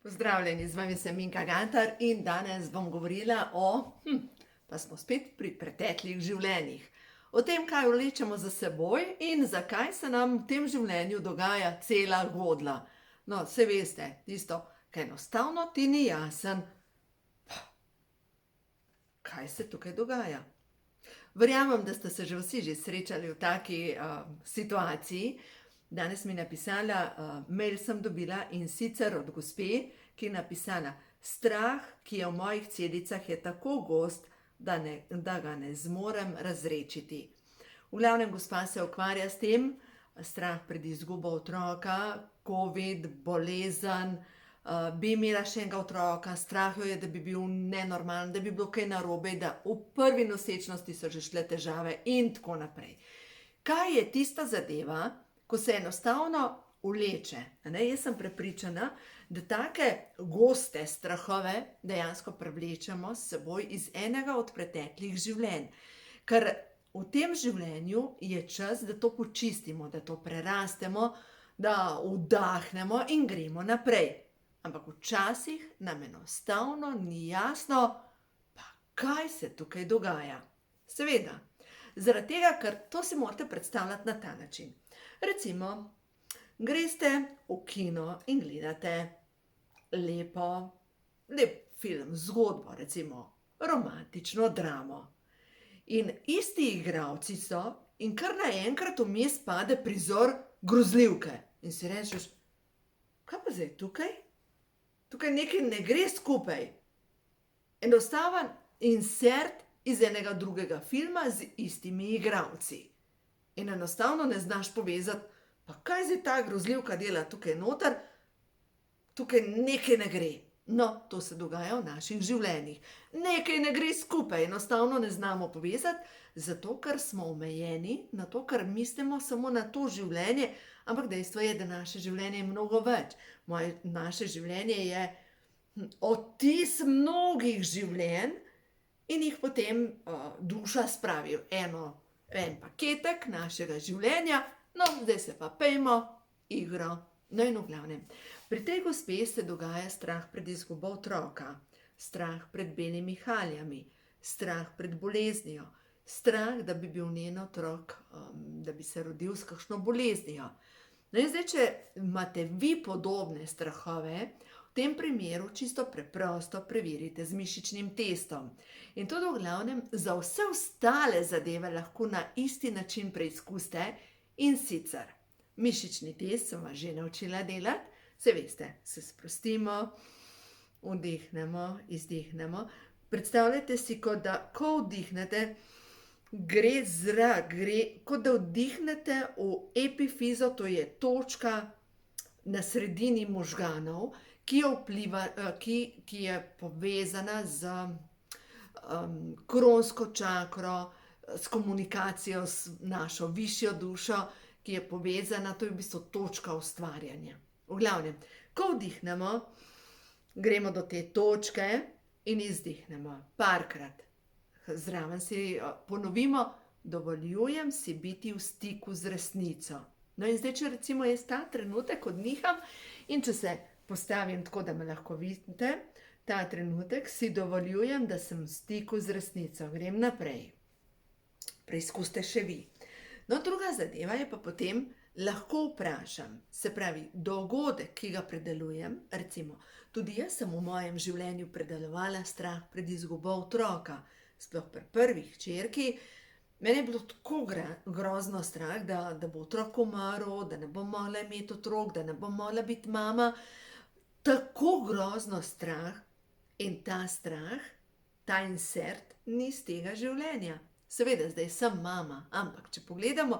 Pozdravljeni, z vami sem Minka Gantar in danes bom govorila pa smo spet pri preteklih življenjih. O tem, kaj vlečemo za seboj in zakaj se nam v tem življenju dogaja cela godla. No, saj veste, tisto, kaj enostavno ti ni jasen, kaj se tukaj dogaja. Verjamem, da ste se že vsi srečali v taki situaciji. Danes mi je napisala, mail sem dobila, in sicer od gospe, ki je napisala: strah, ki je v mojih celicah, je tako gost, da ga ne zmorem razrečiti. V glavnem, gospa se ukvarja s tem, strah pred izgubo otroka, covid, bolezen, bi imela še enega otroka, strah jo je, da bi bil nenormalen, da bi bilo kaj narobe, da v prvi nosečnosti so že šle težave in tako naprej. Kaj je tista zadeva, ko se enostavno vleče? Jaz sem prepričana, da take goste strahove dejansko prevlečemo s seboj iz enega od preteklih življenj. Ker v tem življenju je čas, da to počistimo, da to prerastemo, da vdahnemo in gremo naprej. Ampak včasih nam enostavno ni jasno, pa kaj se tukaj dogaja. Seveda, zaradi tega, ker to si morate predstavljati na ta način. Recimo, greste v kino in gledate lep film, zgodbo, recimo romantično dramo. In isti igralci so in kar naenkrat vmes pade prizor grozljivke. In si rečeš, kaj pa zdaj tukaj? Tukaj nekaj ne gre skupaj. Enostaven insert iz enega drugega filma z istimi igralci. In enostavno ne znaš povezati, pa kaj zdaj ta grozljivka dela tukaj noter, tukaj nekaj ne gre. No, to se dogaja v naših življenjih. Nekaj ne gre skupaj, enostavno ne znamo povezati, zato ker smo omejeni na to, ker mislimo samo na to življenje, ampak dejstvo je, da naše življenje je mnogo več. Naše življenje je odtis mnogih življenj in jih potem duša spravi v en paketek našega življenja. No, zdaj se pa pejmo igro. No, in v glavnem, pri tej gospe se dogaja strah pred izgubo otroka, strah pred belimi haljami, strah pred boleznijo, strah, da bi bil njen otrok, da bi se rodil s kakšno boleznijo. No, in zdaj, če imate vi podobne strahove, v tem primeru čisto preprosto preverite z mišičnim testom. In tudi v glavnem za vse ostale zadeve lahko na isti način preizkusite, in sicer mišični test sem vas že naučila delati. Saj veste, se sprostimo, vdihnemo, izdihnemo. Predstavljajte si, ko vdihnete, gre zrak, kot da vdihnete v epifizo, to je točka na sredini možganov, ki je povezana z kronsko čakro, s komunikacijo s našo višjo dušo, ki je povezana, to je v bistvu točka ustvarjanja. V glavnem, ko vdihnemo, gremo do te točke in izdihnemo parkrat. Zraven si ponovimo, dovoljujem si biti v stiku z resnico. No, in zdaj, če recimo jaz ta trenutek odniham in če se postavim tako, da me lahko vidite, ta trenutek si dovoljujem, da sem v stiku z resnico. Grem naprej. Preizkusite še vi. No, druga zadeva je pa potem, lahko vprašam, se pravi, dogodek, ki ga predelujem, recimo, tudi jaz sem v mojem življenju predelovala strah pred izgubo otroka, sploh pri prvi hčerki. Meni je bilo tako grozno strah, da bo otrok umrl, da ne bom mogla imeti otrok, da ne bom mogla biti mama. Tako grozno strah, in ta strah, ta insert ni iz tega življenja. Seveda, zdaj sem mama, ampak če pogledamo,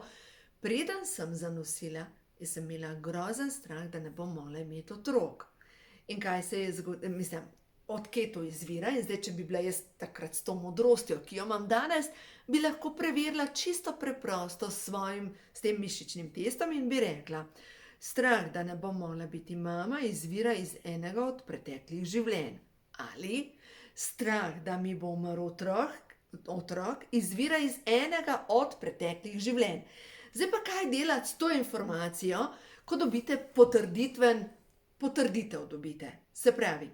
preden sem zanosila, sem imela grozen strah, da ne bom mogla imeti otrok. In kaj se je zgodilo, mislim, odkje to izvira? In zdaj, če bi bila jaz takrat s to modrostjo, ki jo imam danes, bi lahko preverila čisto preprosto s tem mišičnim testom in bi rekla, strah, da ne bom mogla biti mama, izvira iz enega od preteklih življenj. Ali strah, da mi bo umrl otrok, izvira iz enega od preteklih življenj. Zdaj pa kaj delati s to informacijo, ko dobite potrditven potrditev dobite. Se pravi,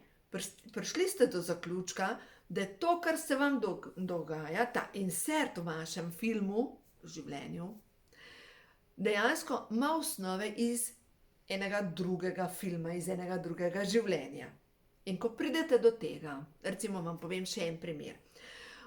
prišli ste do zaključka, da je to, kar se vam dogaja, ta insert v vašem filmu, v življenju, dejansko ima osnove iz enega drugega filma, iz enega drugega življenja. In ko pridete do tega, recimo vam povem še en primer.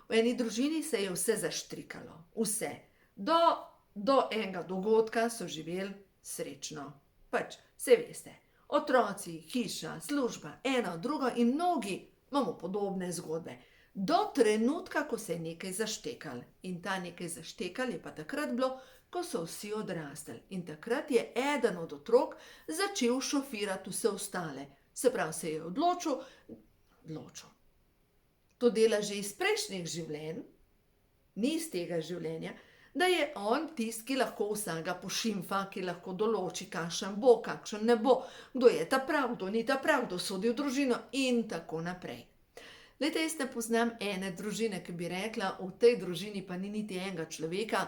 V eni družini se je vse zaštrikalo, vse. Do enega dogodka so živeli srečno. Pač, saj veste, otroci, hiša, služba, eno, drugo in mnogi imamo podobne zgodbe. Do trenutka, ko se je nekaj zaštekalo. In ta nekaj zaštekalo je pa takrat bilo, ko so vsi odrasli. In takrat je eden od otrok začel šofirati vse ostale. Se pravi, se je odločil. To dela že iz prejšnjih življenj, ni iz tega življenja, da je on tisti, ki lahko vsega pošimfa, ki lahko določi, kakšen bo, kakšen ne bo, kdo je ta prav, kdo ni ta prav, kdo sodi v družino in tako naprej. Glejte, jaz ne poznam ene družine, ki bi rekla, v tej družini pa ni niti enega človeka,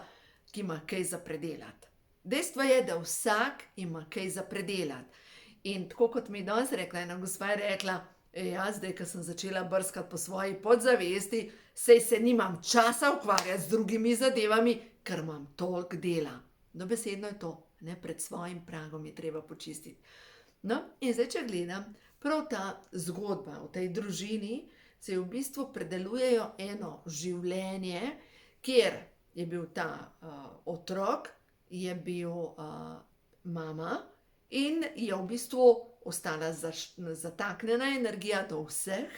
ki ima kaj za predelati. Dejstvo je, da vsak ima kaj za predelati. In tako kot mi je danes rekla, ena gospa je rekla, jaz zdaj, ko sem začela brskati po svoji podzavesti, sej se nimam časa ukvarjati z drugimi zadevami, ker imam toliko dela. Dobesedno je to, ne, pred svojim pragom je treba počistiti. No, in zdaj, če gledam, prav ta zgodba v tej družini se v bistvu predelujejo eno življenje, kjer je bil ta otrok, je bil mama in je v bistvu ostala zataknjena energija do vseh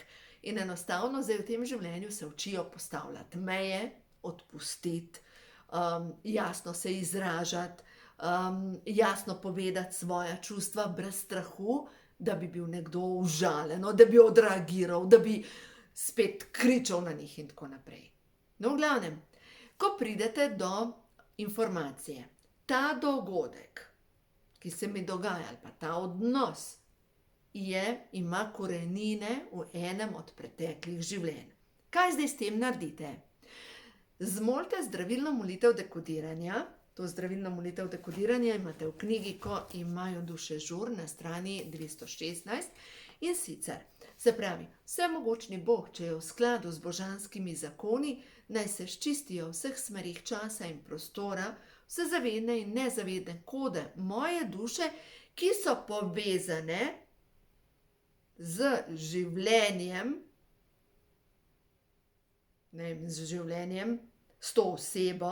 in enostavno zdaj v tem življenju se učijo postavljati meje, odpustiti, jasno se izražati, jasno povedati svoja čustva brez strahu, da bi bil nekdo užaljen, da bi odreagiral, da bi spet kričal na njih in tako naprej. No, v glavnem, ko pridete do informacije, ta dogodek, ki se mi dogaja, ali pa ta odnos, ima korenine v enem od preteklih življenj. Kaj zdaj s tem naredite? Zmolite zdravilno molitev dekodiranja. To zdravilno molitev dekodiranja imate v knjigi Ko imajo duše žur na strani 216. In sicer, se pravi, vsemogočni Bog, če je v skladu z božanskimi zakoni, naj se sčistijo v vseh smerih časa in prostora, vse zavedne in nezavedne kode moje duše, ki so povezane z življenjem, s to osebo,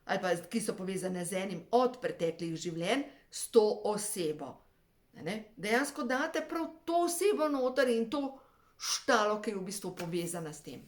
ali pa ki so povezane z enim od preteklih življenj, s to osebo. Dejansko date prav to osebo noter in to štalo, ki je v bistvu povezana s tem.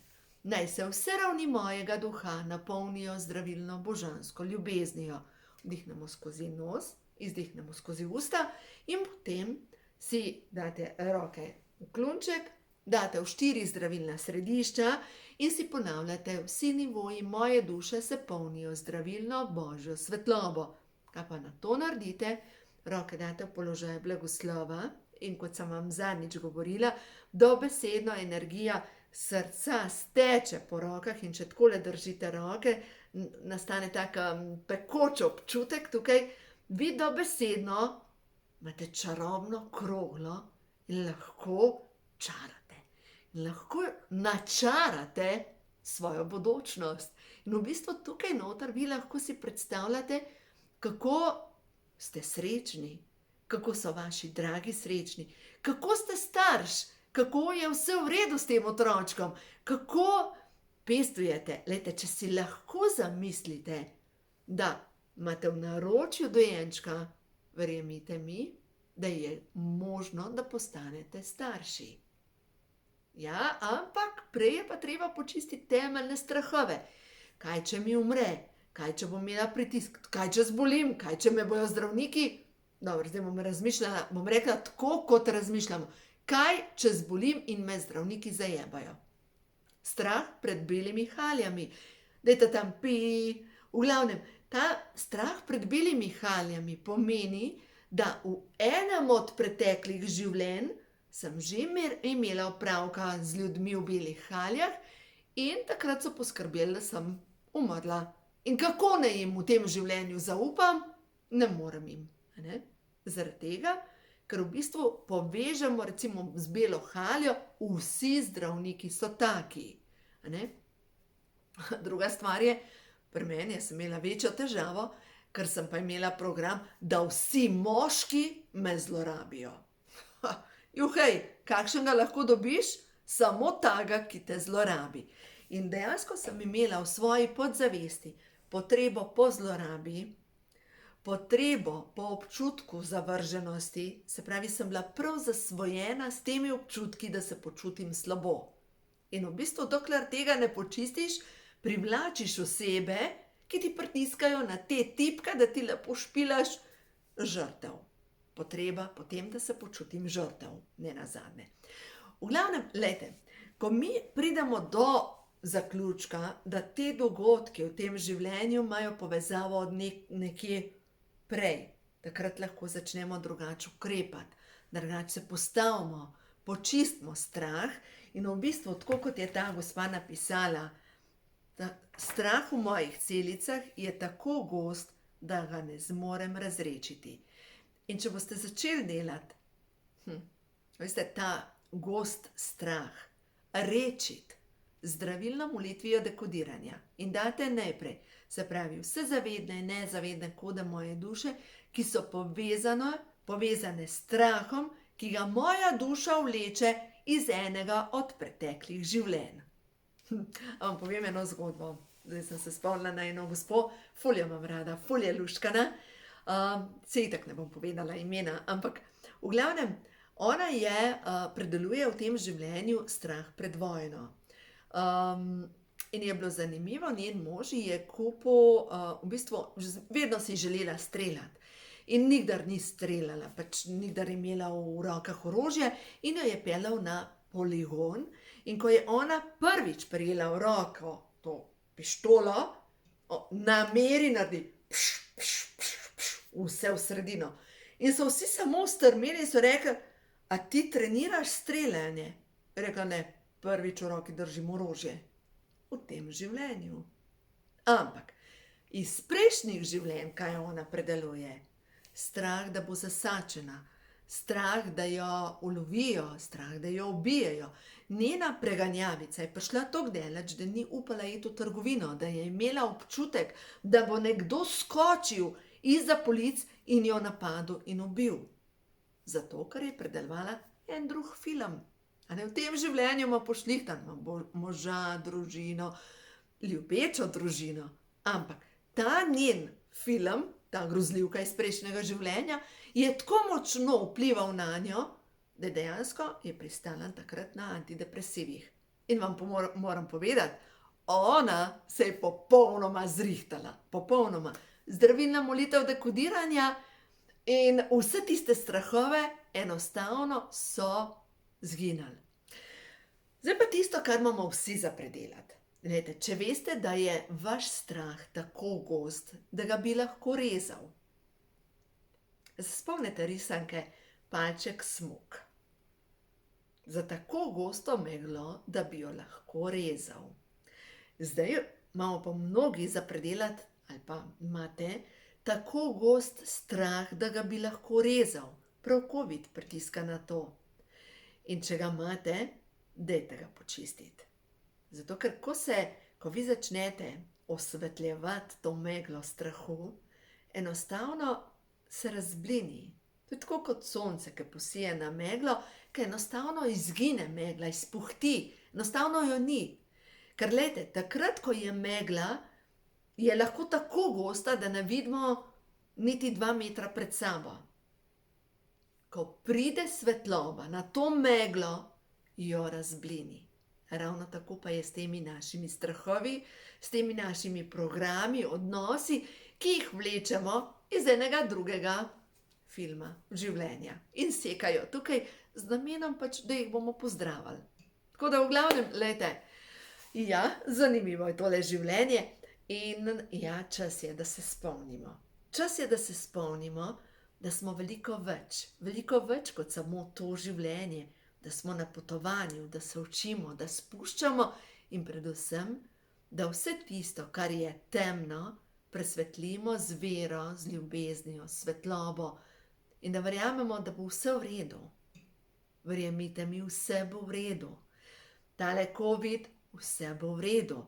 Naj se vse ravni mojega duha napolnijo zdravilno božansko ljubeznijo. Vdihnemo skozi nos, izdihnemo skozi usta in potem si date roke v klunček, date v 4 zdravilna središča in si ponavljate, vsi nivoji moje duše se polnijo zdravilno božjo svetlobo. Kaj pa na to naredite? Roke date v položaj blagoslova in kot sem vam zadnjič govorila, dobesedno energija srca steče po rokah in če takole držite roke, nastane tak pekoč občutek tukaj, vi dobesedno imate čarobno kroglo in lahko čarate. In lahko načarate svojo bodočnost. In v bistvu tukaj noter vi lahko si predstavljate, kako ste srečni, kako so vaši dragi srečni, kako ste starš, kako je vse v redu s tem otročkom, kako pestujete. Glejte, če si lahko zamislite, da imate v naročju dojenčka, verjemite mi, da je možno, da postanete starši. Ja, ampak prej je pa treba počistiti temeljne strahove. Kaj, če mi umre? Kaj, če bom imela pritisk? Kaj, če zbolim? Kaj, če me bojo zdravniki? Dobro, zdaj bom rekla tako, kot razmišljamo. Kaj, če zbolim in me zdravniki zajebajo? Strah pred belimi haljami. Dajte tam pi. V glavnem, ta strah pred belimi haljami pomeni, da v enem od preteklih življenj sem že imela opravka z ljudmi v belih haljah in takrat so poskrbeli, da sem umrla. In kako naj jim v tem življenju zaupam? Ne morem jim. Zaradi tega, ker v bistvu povežemo recimo z belo haljo, vsi zdravniki so taki. A ne? Druga stvar je, pri meni sem imela večjo težavo, ker sem pa imela program, da vsi moški me zlorabijo. Juhej, kakšnega lahko dobiš? Samo taga, ki te zlorabi. In dejansko sem imela v svoji podzavesti potrebo po zlorabi, potrebo po občutku zavrženosti, se pravi, sem bila prav zasvojena s temi občutki, da se počutim slabo. In v bistvu, dokler tega ne počistiš, privlačiš osebe, ki ti pritiskajo na te tipke, da ti lepo špilaš žrtev. Potreba potem, da se počutim žrtev, ne nazadnje. V glavnem, lejte, ko mi pridemo do zaključka, da te dogodke v tem življenju imajo povezavo od nekje prej, takrat lahko začnemo drugače ukrepati, drugače se postavimo, počistimo strah in v bistvu, tako kot je ta gospa napisala, da strah v mojih celicah je tako gost, da ga ne zmorem razrečiti. In če boste začeli delati, veste, ta gost strah, rečiti zdravilno molitvijo dekodiranja in date najprej, se pravi, vse zavedne in nezavedne kode moje duše, ki so povezane s strahom, ki ga moja duša vleče iz enega od preteklih življenj. Vam povem eno zgodbo. Zdaj sem se spomnila na eno gospo, ful jo imam rada, ful je luškana. Saj itak ne bom povedala imena, ampak v glavnem, ona predeluje v tem življenju strah pred vojno. In je bilo zanimivo, njen mož je kupil, v bistvu, vedno si želela streljati. In nikdar ni streljala, pač nikdar imela v rokah orožje in jo je peljal na poligon. In ko je ona prvič prijela v roko to pištolo, nameri naredi pš, pš, pš, pš, vse v sredino. In so vsi samo strmeli in so rekli, a ti treniraš streljanje? Rekla, ne, prvič v roki držim orožje. V tem življenju. Ampak iz prejšnjih življenj, kaj ona predeluje? Strah, da bo zasačena, strah, da jo ulovijo, strah, da jo ubijejo. Njena preganjavica je prišla toliko daleč, da ni upala iti v trgovino, da je imela občutek, da bo nekdo skočil izza polic in jo napadel in ubil. Zato, ker je predelovala en drug film. A ne, v tem življenju ima pošlihtan moža, družino, ljubečo družino. Ampak ta njen film, ta grozljivka iz prejšnjega življenja, je tako močno vplival na njo, da dejansko je pristala takrat na antidepresivih. In vam moram povedati, ona se je popolnoma zrihtala, popolnoma. Zdravilna molitev dekodiranja in vse tiste strahove enostavno so zginili. Zdaj pa tisto, kar imamo vsi za predelati. Glejte, če veste, da je vaš strah tako gost, da ga bi lahko rezal. Spomnite risanke Palček smuk. Za tako gosto meglo, da bi jo lahko rezal. Zdaj imamo pa mnogi za predelati, ali pa imate tako gost strah, da ga bi lahko rezal. Prav COVID pritiska na to. In če ga imate, dajte ga počistiti. Zato, ker ko vi začnete osvetljevati to meglo strahu, enostavno se razblini. To je tako kot sonce, ki posije na meglo, ki enostavno izgine megla, izpuhti, enostavno jo ni. Ker glejte, takrat, ko je megla, je lahko tako gosta, da ne vidimo niti 2 metra pred sabo. Ko pride svetloba na to meglo, jo razblini. Ravno tako pa je s temi našimi strahovi, s temi našimi programi, odnosi, ki jih vlečemo iz enega drugega filma, življenja. In sekajo tukaj z namenom pač, da jih bomo pozdravili. Tako da v glavnem, lejte, ja, zanimivo je tole življenje in ja, čas je, da se spomnimo. Čas je, da se spomnimo, da smo veliko več kot samo to življenje, da smo na potovanju, da se učimo, da spuščamo in predvsem, da vse tisto, kar je temno, presvetlimo z vero, z ljubeznijo, svetlobo in da verjamemo, da bo vse v redu. Verjemite mi, vse bo v redu. Tale COVID, vse bo v redu.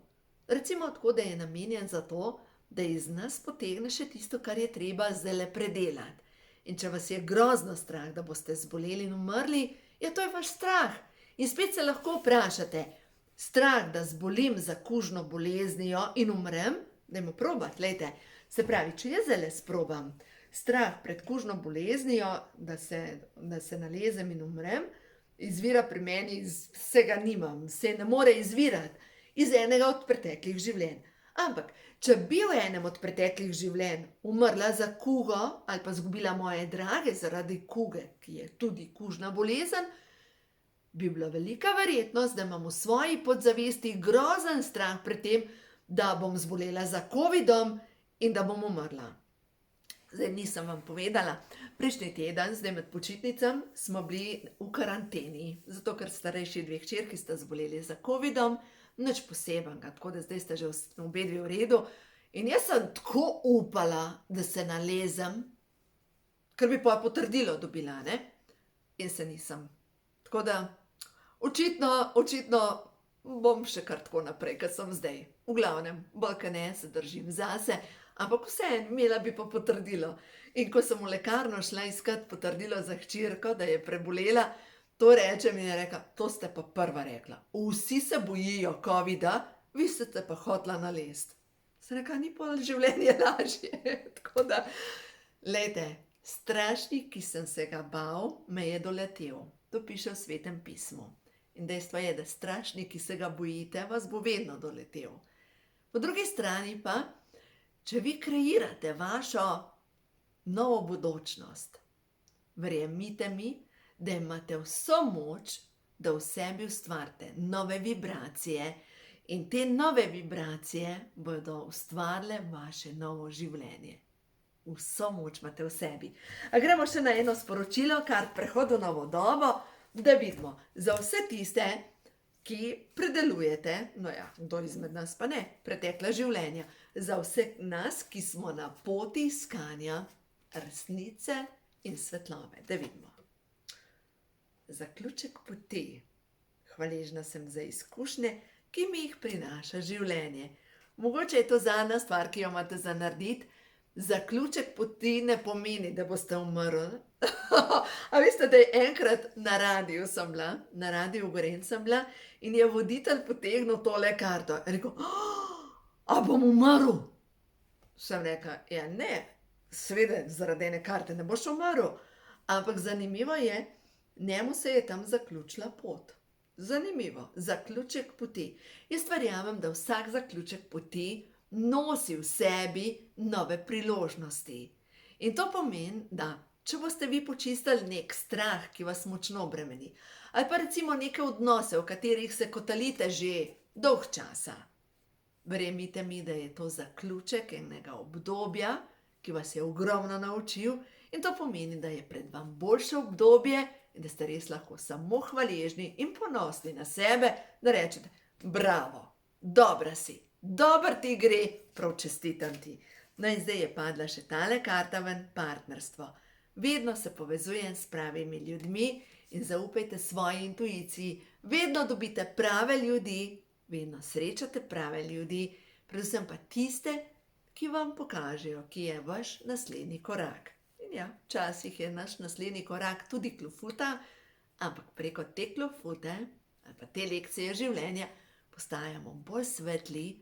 Recimo tako, da je namenjen za to, da iz nas potegne še tisto, kar je treba zdajle predelati. In če vas je grozno strah, da boste zboleli in umrli, ja, to je vaš strah. In spet se lahko vprašate, strah, da zbolim za kužno boleznijo in umrem? Dajmo probati, lejte. Se pravi, če jaz zdajle sprobam strah pred kužno boleznijo, da se nalezem in umrem, izvira pri meni iz vsega nimam, se ne more izvirati iz enega od preteklih življenj. Ampak, če bi v enem od preteklih življenj umrla za kugo ali pa zgubila moje drage zaradi kuge, ki je tudi kužna bolezen, bi bila velika verjetnost, da imam v svoji podzavesti grozen strah pred tem, da bom zbolela za covidom in da bom umrla. Zdaj nisem vam povedala, prejšnji teden, zdaj med počitnicami, smo bili v karanteni, zato ker starejši dve hčerki sta zboleli za covidom, nič posebenega, tako da zdaj sta že obe dve v redu. In jaz sem tako upala, da se nalezem, ker bi pa potrdilo dobila, ne? In se nisem. Tako da, očitno bom še kar tako naprej, kot sem zdaj. V glavnem, bolj kot ne, se držim zase, ampak vseeno, imela bi pa potrdilo. In ko sem v lekarno šla iskat potrdilo za hčerko, da je prebolela, to reče mi je rekla, to ste pa prva rekla. Vsi se bojijo covida, vi ste pa hotla nalezti. Sem rekla, ni pol življenje lažje. Tako da, lejte, strašnik, ki sem se ga bal, me je doletel. To piše v Svetem pismu. In dejstvo je, da strašnik, ki se ga bojite, vas bo vedno doletel. Po drugi strani pa, če vi kreirate vašo novo bodočnost, verjemite mi, da imate vso moč, da v sebi ustvarite nove vibracije in te nove vibracije bodo ustvarile vaše novo življenje. Vso moč imate v sebi. A gremo še na eno sporočilo, kar prehod v novo dobo, da vidimo za vse tiste, ki predelujete, no ja, kdo izmed nas pa ne, pretekla življenja, za vse nas, ki smo na poti iskanja resnice in svetlobe. Da vidimo. Zaključek poti. Hvaležna sem za izkušnje, ki mi jih prinaša življenje. Mogoče je to zadnja stvar, ki jo imate za narediti. Zaključek poti ne pomeni, da boste umrli. A veste, da je enkrat na radiju sem bila, na radiju Gorenj sem bila in je voditelj potegnil tole karto. Je rekel, a bom umrl? Sem rekla, ja ne, seveda zaradi ene karte ne boš umrl. Ampak zanimivo je, njemu se je tam zaključila pot. Zanimivo, zaključek poti. Jaz verjamem, da vsak zaključek poti nosi v sebi nove priložnosti. In to pomeni, da če boste vi počistili nek strah, ki vas močno bremeni, ali pa recimo neke odnose, v katerih se kotalite že dolg časa, verjemite mi, da je to zaključek enega obdobja, ki vas je ogromno naučil in to pomeni, da je pred vam boljše obdobje in da ste res lahko samo hvaležni in ponosni na sebe, da rečete, bravo, dobra si, dober ti gre, prav čestitam ti. No in zdaj je padla še tale karta ven, partnerstvo. Vedno se povezujem s pravimi ljudmi in zaupajte svoji intuiciji. Vedno dobite prave ljudi, vedno srečate prave ljudi, predvsem pa tiste, ki vam pokažejo, ki je vaš naslednji korak. In ja, včasih je naš naslednji korak tudi klofuta, ampak preko te klofute ali pa te lekcije življenja postajamo bolj svetli,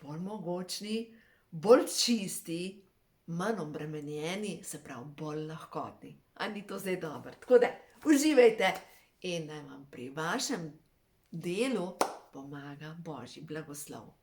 bolj mogočni, bolj čisti, manj obremenjeni, se pravi bolj lahkotni. A ni to zdaj dobro? Tako da uživajte in naj vam pri vašem delu pomaga Božji blagoslov.